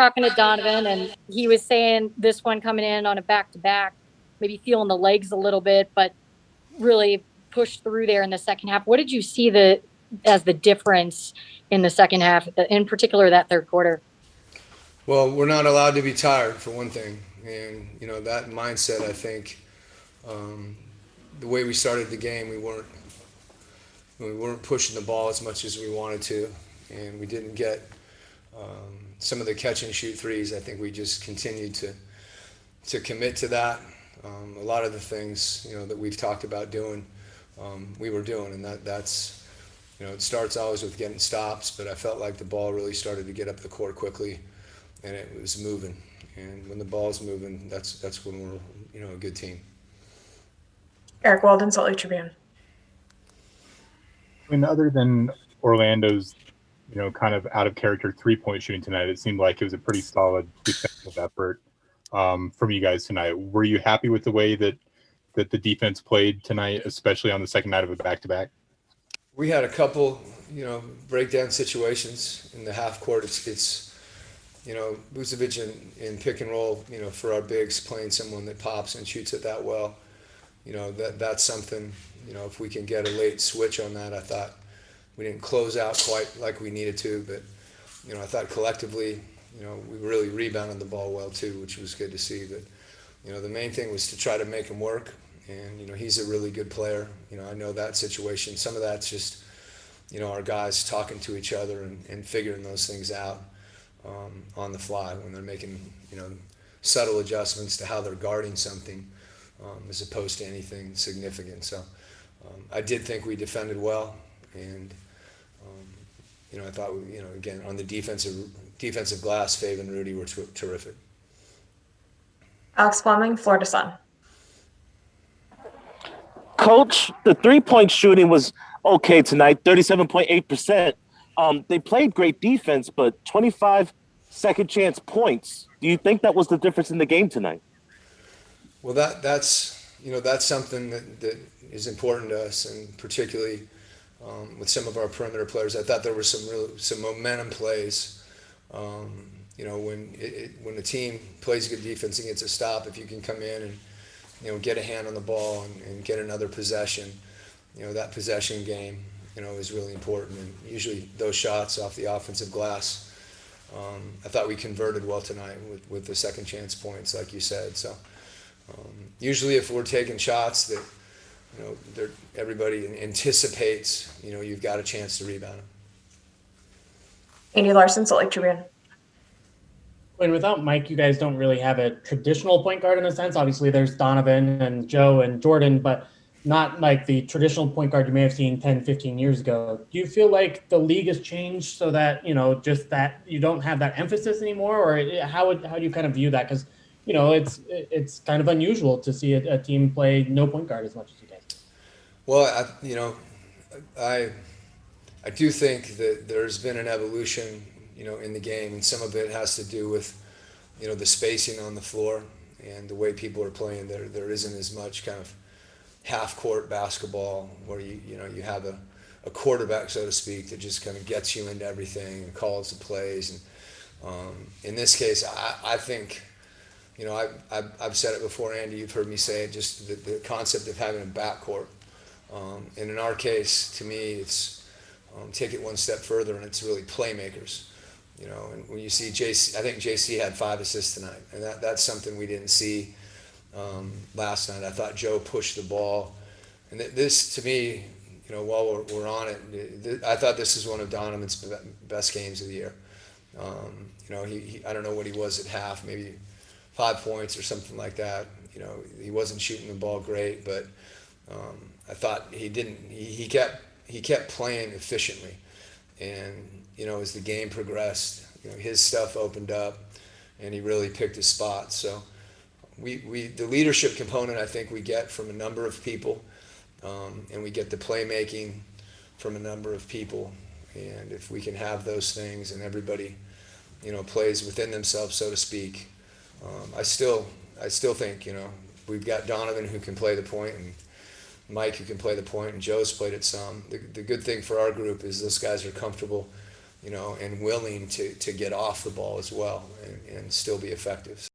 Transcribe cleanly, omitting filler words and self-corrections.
talking to Donovan, and he was saying this one coming in on a back-to-back, maybe feeling the legs a little bit, but really pushed through there in the second half. What did you see as the difference in the second half, in particular that third quarter? Well, we're not allowed to be tired, for one thing. And, that mindset, I think, the way we started the game, we weren't pushing the ball as much as we wanted to, and we didn't get some of the catch and shoot threes. I think we just continued to commit to that. A lot of the things that we've talked about doing, we were doing, and that's it starts always with getting stops, but I felt like the ball really started to get up the court quickly, and it was moving. And when the ball's moving, that's when we're a good team. Eric Walden, Salt Lake Tribune. Other than Orlando's, kind of out of character 3-point shooting tonight, it seemed like it was a pretty solid defensive effort from you guys tonight. Were you happy with the way that the defense played tonight, especially on the second night of a back-to-back? We had a couple, breakdown situations in the half court. It's Vucevic in pick and roll, for our bigs, playing someone that pops and shoots it that well. That's something, if we can get a late switch on that. I thought we didn't close out quite like we needed to, but, I thought collectively, we really rebounded the ball well too, which was good to see. But, the main thing was to try to make him work. And, he's a really good player. I know that situation. Some of that's just, our guys talking to each other and figuring those things out on the fly when they're making, subtle adjustments to how they're guarding something as opposed to anything significant. So I did think we defended well. And, I thought, again, on the defensive glass, Fave and Rudy were terrific. Alex Fleming, Florida Sun. Coach, the three-point shooting was okay tonight, 37.8%. They played great defense, but 25 second chance points. Do you think that was the difference in the game tonight? Well, that's something that is important to us, and particularly with some of our perimeter players. I thought there were some momentum plays. When the team plays good defense and gets a stop, if you can come in and get a hand on the ball and get another possession, that possession game, is really important. And usually those shots off the offensive glass, I thought we converted well tonight with the second chance points, like you said. So usually if we're taking shots that, everybody anticipates, you've got a chance to rebound them. Andy Larson, Salt Lake Tribune. And without Mike, you guys don't really have a traditional point guard in a sense. Obviously, there's Donovan and Joe and Jordan, but not like the traditional point guard you may have seen 10, 15 years ago. Do you feel like the league has changed so that, just that you don't have that emphasis anymore? Or how do you kind of view that? Because, it's kind of unusual to see a team play no point guard as much as you guys do. Well, I do think that there's been an evolution, in the game, and some of it has to do with, the spacing on the floor and the way people are playing. There isn't as much kind of half-court basketball where you have a quarterback, so to speak, that just kind of gets you into everything and calls the plays. And in this case, I think, I've said it before, Andy, you've heard me say it, just the concept of having a backcourt. And in our case, to me, it's take it one step further, and it's really playmakers. And when you see JC, I think JC had 5 assists tonight, and that's something we didn't see last night. I thought Joe pushed the ball, and this, to me, while we're on it, I thought this is one of Donovan's best games of the year. He I don't know what he was at half, maybe 5 points or something like that. He wasn't shooting the ball great, but I thought he kept playing efficiently. And, as the game progressed, his stuff opened up and he really picked his spot. So the leadership component, I think we get from a number of people, and we get the playmaking from a number of people. And if we can have those things and everybody, plays within themselves, so to speak, I still think, we've got Donovan who can play the point, and Mike who can play the point, and Joe's played it some. The good thing for our group is those guys are comfortable you know, and willing to get off the ball as well and still be effective.